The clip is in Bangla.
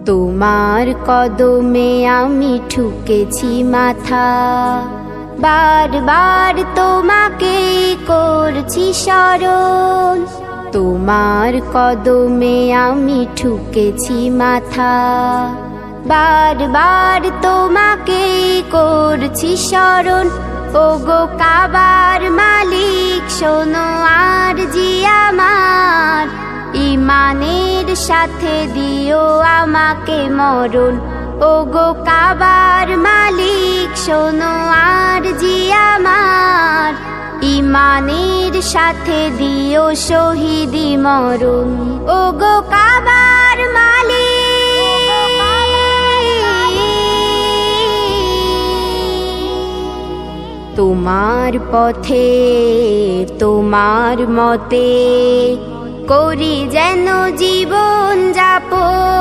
তোমার কদমে আমি ঠুকেছি মাথা, বারবার তোমাকে করছি স্মরণ। তোমার কদমে আমি ঠুকেছি মাথা, বারবার তোমাকে করছি স্মরণ। ওগো কাবার মালিক শোনো আরজি আমার, ইমানের সাথে দিও আমাকে মরণ। ওগো কাবার মালিক শোনো আরজি আমার, ইমানের সাথে দিও শহীদি মরণ। ওগো কাবার মালিক তোমার পথে তোমার মতে করি যেন জীবন যাপন।